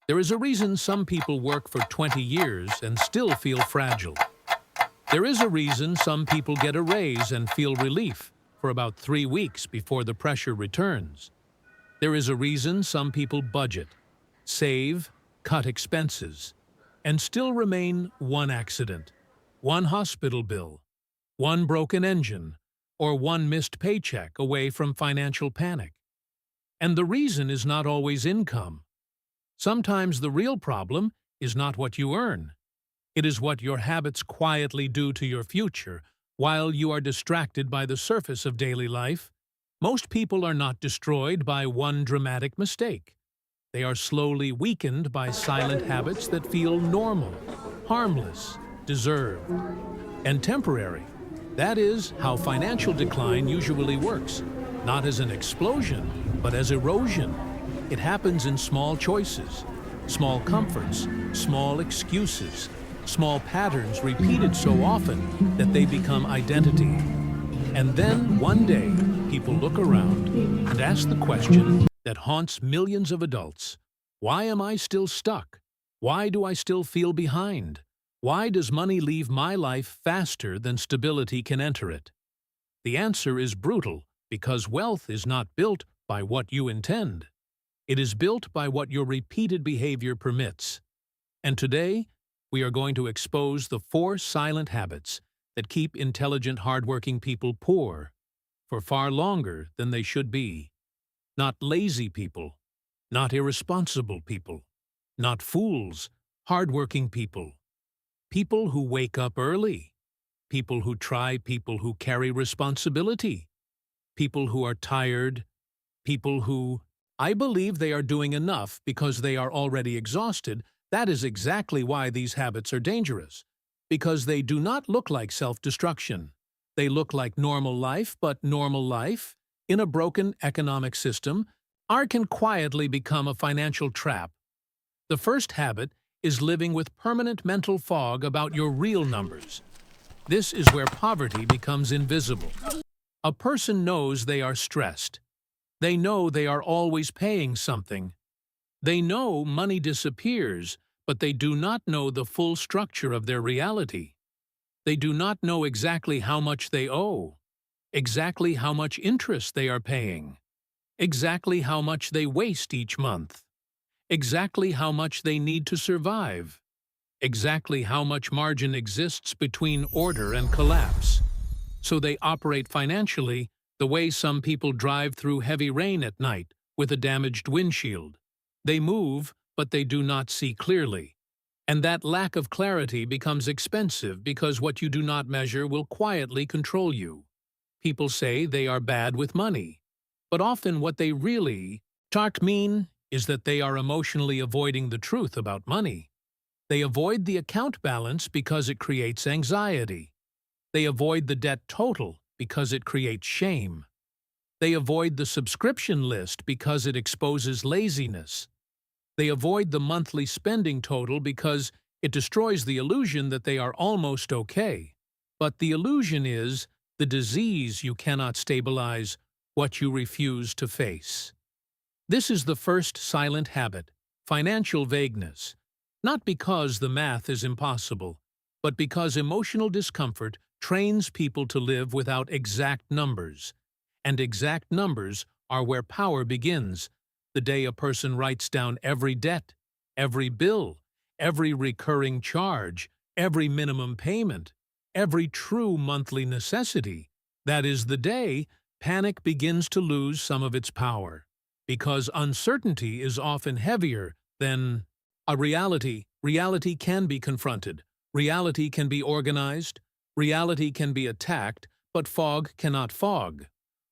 There is a reason some people work for 20 years and still feel fragile. There is a reason some people get a raise and feel relief for about 3 weeks before the pressure returns. There is a reason some people budget, save, cut expenses, and still remain one accident, one hospital bill, one broken engine, or one missed paycheck away from financial panic. And the reason is not always income. Sometimes the real problem is not what you earn. It is what your habits quietly do to your future while you are distracted by the surface of daily life. Most people are not destroyed by one dramatic mistake. They are slowly weakened by silent habits that feel normal, harmless, deserved, and temporary. That is how financial decline usually works, not as an explosion, but as erosion. It happens in small choices, small comforts, small excuses, small patterns repeated so often that they become identity. And then, one day, people look around and ask the question that haunts millions of adults. Why am I still stuck? Why do I still feel behind? Why does money leave my life faster than stability can enter it? The answer is brutal, because wealth is not built by what you intend. It is built by what your repeated behavior permits. And today, we are going to expose the 4 silent habits that keep intelligent, hardworking people poor for far longer than they should be. Not lazy people, not irresponsible people, not fools, hardworking people. People who wake up early, people who try, people who carry responsibility, people who are tired, people who, I believe they are doing enough because they are already exhausted. That is exactly why these habits are dangerous. Because they do not look like self-destruction. They look like normal life, but normal life, in a broken economic system, can quietly become a financial trap. The first habit is living with permanent mental fog about your real numbers. This is where poverty becomes invisible. A person knows they are stressed. They know they are always paying something. They know money disappears, but they do not know the full structure of their reality. They do not know exactly how much they owe, exactly how much interest they are paying, exactly how much they waste each month, exactly how much they need to survive, exactly how much margin exists between order and collapse. So they operate financially the way some people drive through heavy rain at night with a damaged windshield. They move, but they do not see clearly. And that lack of clarity becomes expensive because what you do not measure will quietly control you. People say they are bad with money, but often what they really mean is that they are emotionally avoiding the truth about money. They avoid the account balance because it creates anxiety. They avoid the debt total because it creates shame. They avoid the subscription list because it exposes laziness. They avoid the monthly spending total because it destroys the illusion that they are almost okay. But the illusion is the disease you cannot stabilize, what you refuse to face. This is the first silent habit, financial vagueness. Not because the math is impossible, but because emotional discomfort trains people to live without exact numbers. And exact numbers are where power begins. The day a person writes down every debt, every bill, every recurring charge, every minimum payment, every true monthly necessity, that is the day panic begins to lose some of its power. Because uncertainty is often heavier than a reality. Reality can be confronted. Reality can be organized. Reality can be attacked, but fog cannot fog.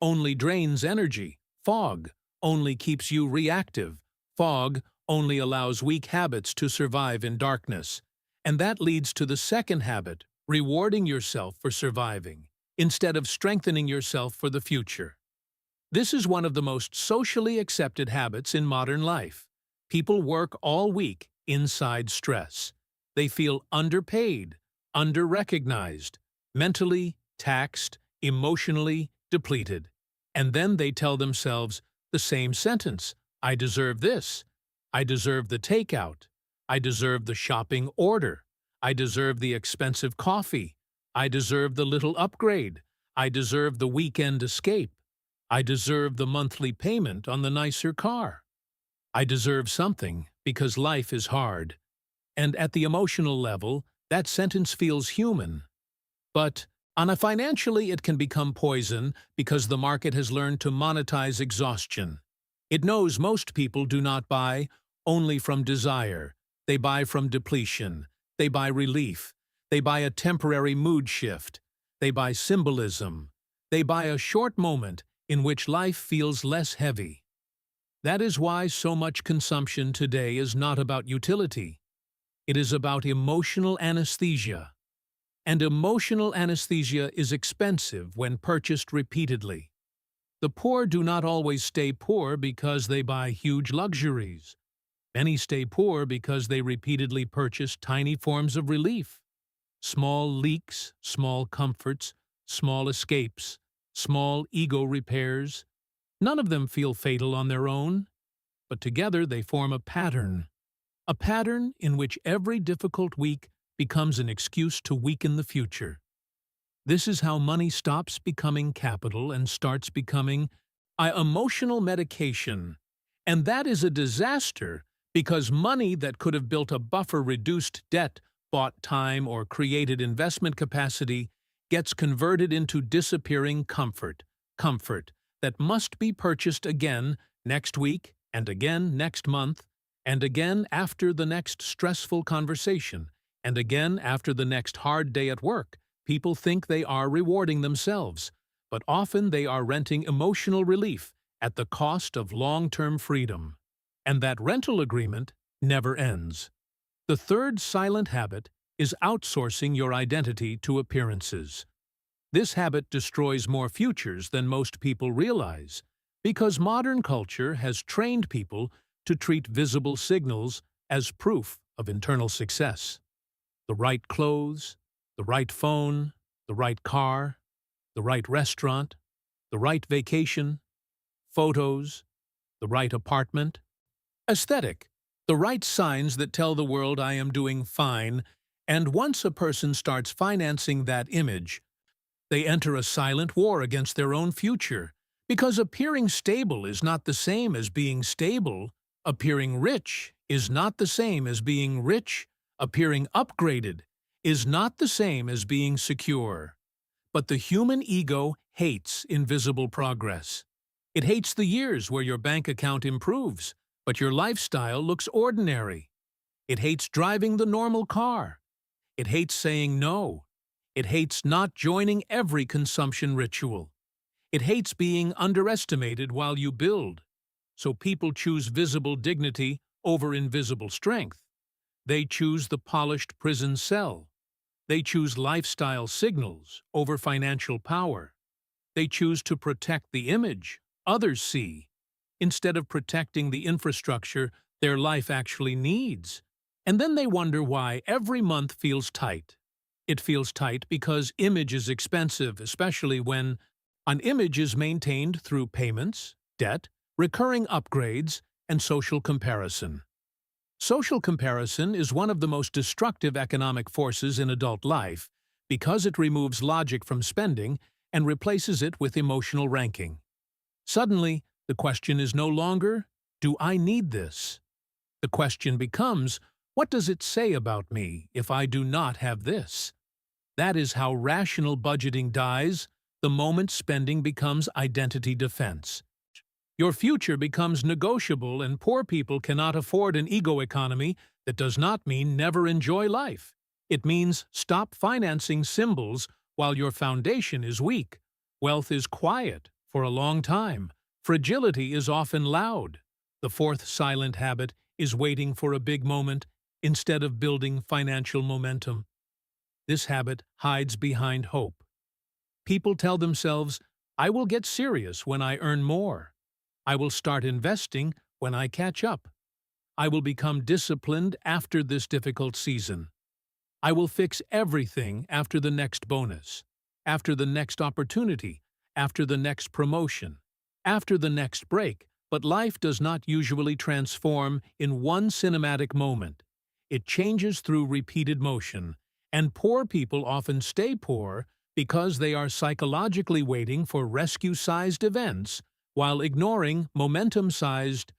Only drains energy. Fog only keeps you reactive. Fog only allows weak habits to survive in darkness. And that leads to the second habit, rewarding yourself for surviving, instead of strengthening yourself for the future. This is one of the most socially accepted habits in modern life. People work all week inside stress. They feel underpaid, under-recognized, mentally taxed, emotionally depleted. And then they tell themselves the same sentence, I deserve this. I deserve the takeout. I deserve the shopping order. I deserve the expensive coffee. I deserve the little upgrade. I deserve the weekend escape. I deserve the monthly payment on the nicer car. I deserve something because life is hard. And at the emotional level, that sentence feels human. But on a financially, it can become poison because the market has learned to monetize exhaustion. It knows most people do not buy only from desire. They buy from depletion. They buy relief. They buy a temporary mood shift. They buy symbolism. They buy a short moment in which life feels less heavy. That is why so much consumption today is not about utility. It is about emotional anesthesia. And emotional anesthesia is expensive when purchased repeatedly. The poor do not always stay poor because they buy huge luxuries. Many stay poor because they repeatedly purchase tiny forms of relief. Small leaks, small comforts, small escapes, small ego repairs. None of them feel fatal on their own, but together they form a pattern in which every difficult week becomes an excuse to weaken the future. This is how money stops becoming capital and starts becoming emotional medication. And that is a disaster because money that could have built a buffer, reduced debt, bought time, or created investment capacity gets converted into disappearing comfort that must be purchased again next week and again next month and again after the next stressful conversation and again after the next hard day at work. People think they are rewarding themselves, but often they are renting emotional relief at the cost of long-term freedom. And that rental agreement never ends. The third silent habit is outsourcing your identity to appearances. This habit destroys more futures than most people realize, because modern culture has trained people to treat visible signals as proof of internal success. The right clothes, the right phone, the right car, the right restaurant, the right vacation, photos, the right apartment. Aesthetic, the right signs that tell the world I am doing fine, and once a person starts financing that image, they enter a silent war against their own future, because appearing stable is not the same as being stable, appearing rich is not the same as being rich, appearing upgraded is not the same as being secure. But the human ego hates invisible progress. It hates the years where your bank account improves, but your lifestyle looks ordinary. It hates driving the normal car. It hates saying no. It hates not joining every consumption ritual. It hates being underestimated while you build. So people choose visible dignity over invisible strength. They choose the polished prison cell. They choose lifestyle signals over financial power. They choose to protect the image others see, instead of protecting the infrastructure their life actually needs. And then they wonder why every month feels tight. It feels tight because image is expensive, especially when an image is maintained through payments, debt, recurring upgrades, and social comparison. Social comparison is one of the most destructive economic forces in adult life because it removes logic from spending and replaces it with emotional ranking. Suddenly, the question is no longer, do I need this? The question becomes, what does it say about me if I do not have this? That is how rational budgeting dies the moment spending becomes identity defense. Your future becomes negotiable, and poor people cannot afford an ego economy that does not mean never enjoy life. It means stop financing symbols while your foundation is weak. Wealth is quiet for a long time. Fragility is often loud. The fourth silent habit is waiting for a big moment instead of building financial momentum. This habit hides behind hope. People tell themselves, I will get serious when I earn more. I will start investing when I catch up. I will become disciplined after this difficult season. I will fix everything after the next bonus, after the next opportunity, after the next promotion, after the next break. But life does not usually transform in one cinematic moment. It changes through repeated motion, and poor people often stay poor because they are psychologically waiting for rescue-sized events while ignoring momentum-sized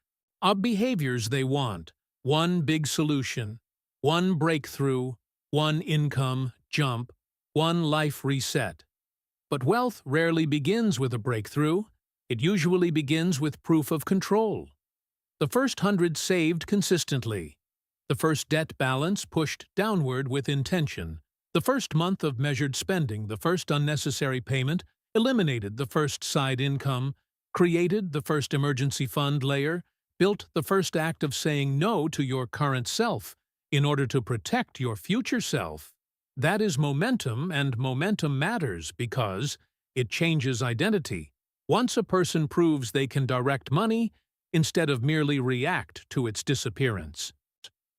behaviors they want. One big solution, one breakthrough, one income jump, one life reset. But wealth rarely begins with a breakthrough. It usually begins with proof of control. The first 100 saved consistently. The first debt balance pushed downward with intention. The first month of measured spending, the first unnecessary payment, eliminated the first side income, created the first emergency fund layer, built the first act of saying no to your current self in order to protect your future self. That is momentum, and momentum matters because it changes identity. Once a person proves they can direct money instead of merely react to its disappearance,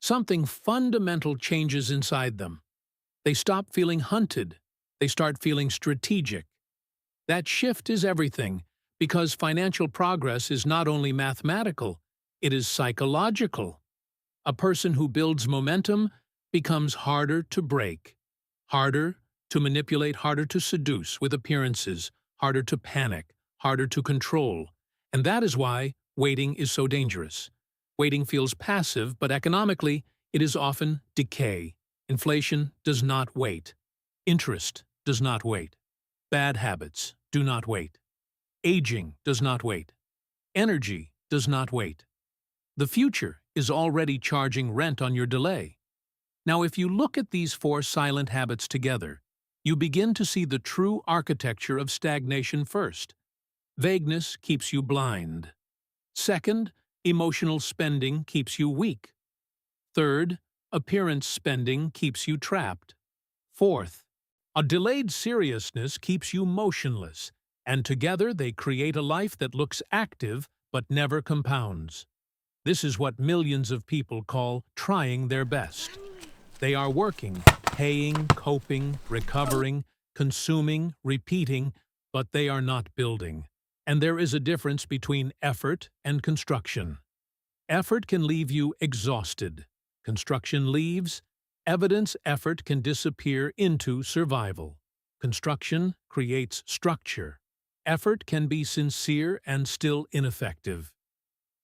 something fundamental changes inside them. They stop feeling hunted. They start feeling strategic. That shift is everything, because financial progress is not only mathematical, it is psychological. A person who builds momentum becomes harder to break, harder to manipulate, harder to seduce with appearances, harder to panic, harder to control. And that is why waiting is so dangerous. Waiting feels passive, but economically, it is often decay. Inflation does not wait. Interest does not wait. Bad habits do not wait. Aging does not wait. Energy does not wait. The future is already charging rent on your delay. Now, if you look at these 4 silent habits together, you begin to see the true architecture of stagnation. First, vagueness keeps you blind. Second, emotional spending keeps you weak. Third, appearance spending keeps you trapped. Fourth, a delayed seriousness keeps you motionless, and together they create a life that looks active but never compounds. This is what millions of people call trying their best. They are working, paying, coping, recovering, consuming, repeating, but they are not building. And there is a difference between effort and construction. Effort can leave you exhausted. Construction leaves. Evidence effort can disappear into survival. Construction creates structure. Effort can be sincere and still ineffective.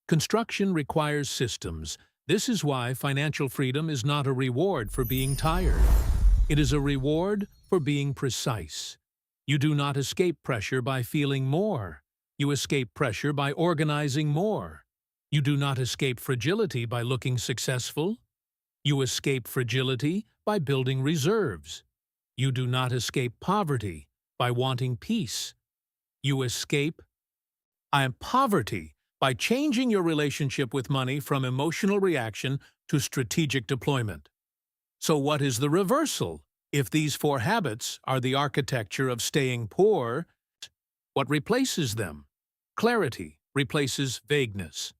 Construction requires systems. This is why financial freedom is not a reward for being tired. It is a reward for being precise. You do not escape pressure by feeling more. You escape pressure by organizing more. You do not escape fragility by looking successful. You escape fragility by building reserves. You do not escape poverty by wanting peace. You escape poverty by changing your relationship with money from emotional reaction to strategic deployment. So what is the reversal? If these 4 habits are the architecture of staying poor, what replaces them? Clarity replaces vagueness.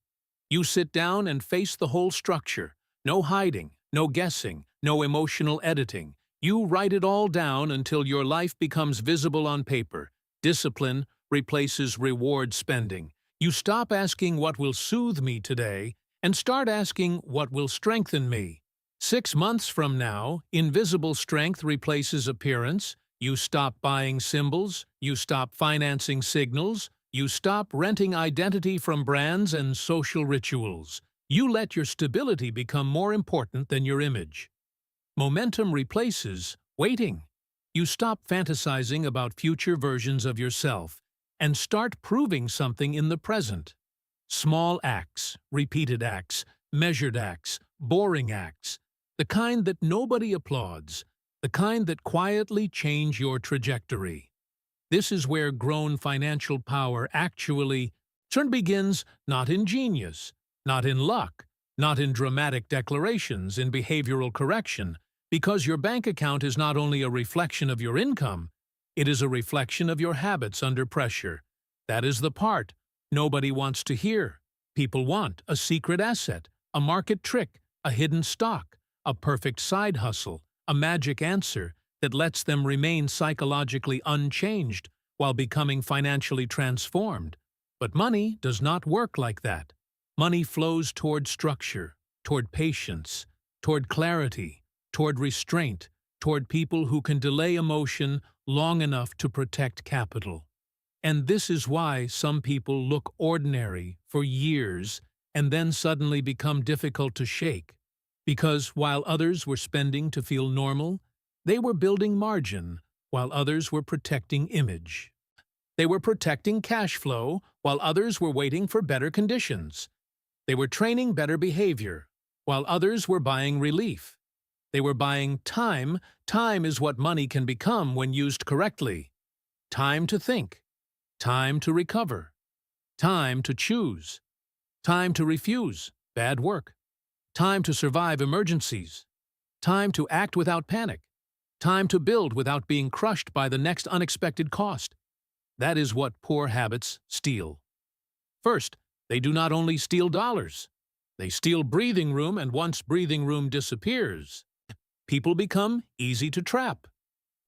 You sit down and face the whole structure. No hiding, no guessing, no emotional editing. You write it all down until your life becomes visible on paper. Discipline replaces reward spending. You stop asking what will soothe me today and start asking what will strengthen me. 6 months from now, invisible strength replaces appearance. You stop buying symbols. You stop financing signals. You stop renting identity from brands and social rituals. You let your stability become more important than your image. Momentum replaces waiting. You stop fantasizing about future versions of yourself and start proving something in the present. Small acts, repeated acts, measured acts, boring acts, the kind that nobody applauds, the kind that quietly change your trajectory. This is where grown financial power actually begins, not in genius, not in luck, not in dramatic declarations, in behavioral correction, because your bank account is not only a reflection of your income, it is a reflection of your habits under pressure. That is the part nobody wants to hear. People want a secret asset, a market trick, a hidden stock, a perfect side hustle, a magic answer that lets them remain psychologically unchanged while becoming financially transformed. But money does not work like that. Money flows toward structure, toward patience, toward clarity, toward restraint, toward people who can delay emotion long enough to protect capital. And this is why some people look ordinary for years and then suddenly become difficult to shake. Because while others were spending to feel normal, they were building margin, while others were protecting image. They were protecting cash flow, while others were waiting for better conditions. They were training better behavior, while others were buying relief. They were buying time. Time is what money can become when used correctly. Time to think. Time to recover. Time to choose. Time to refuse bad work. Time to survive emergencies. Time to act without panic. Time to build without being crushed by the next unexpected cost. That is what poor habits steal. First, they do not only steal dollars. They steal breathing room, and once breathing room disappears, people become easy to trap.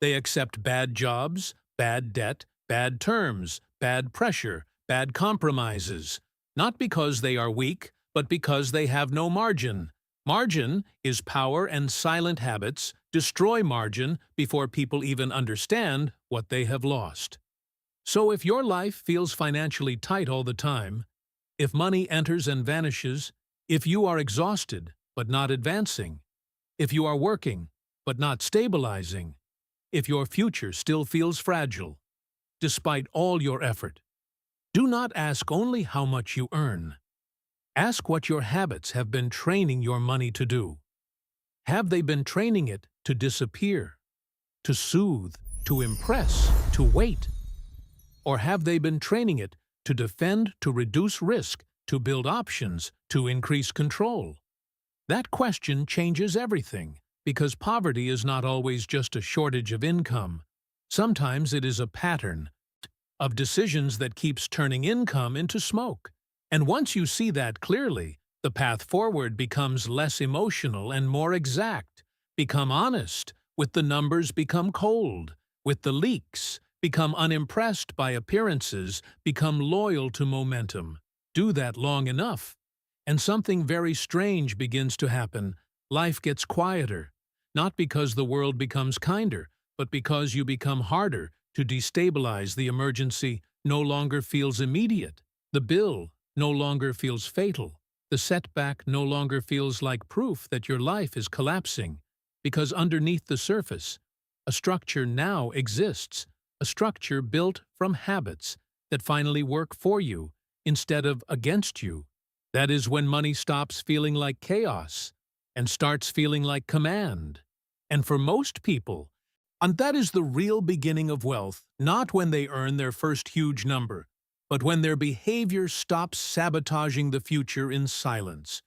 They accept bad jobs, bad debt, bad terms, bad pressure, bad compromises, not because they are weak, but because they have no margin. Margin is power, and silent habits destroy margin before people even understand what they have lost. So if your life feels financially tight all the time, if money enters and vanishes, if you are exhausted but not advancing, if you are working but not stabilizing, if your future still feels fragile, despite all your effort, do not ask only how much you earn. Ask what your habits have been training your money to do. Have they been training it to disappear, to soothe, to impress, to wait? Or have they been training it to defend, to reduce risk, to build options, to increase control? That question changes everything, because poverty is not always just a shortage of income. Sometimes it is a pattern of decisions that keeps turning income into smoke. And once you see that clearly, the path forward becomes less emotional and more exact. Become honest with the numbers, become cold with the leaks, become unimpressed by appearances, become loyal to momentum. Do that long enough, and something very strange begins to happen. Life gets quieter, not because the world becomes kinder, but because you become harder to destabilize. The emergency no longer feels immediate. The bill no longer feels fatal. The setback no longer feels like proof that your life is collapsing, because underneath the surface, a structure now exists, a structure built from habits that finally work for you instead of against you. That is when money stops feeling like chaos and starts feeling like command. And for most people, and that is the real beginning of wealth, not when they earn their first huge number, but when their behavior stops sabotaging the future in silence.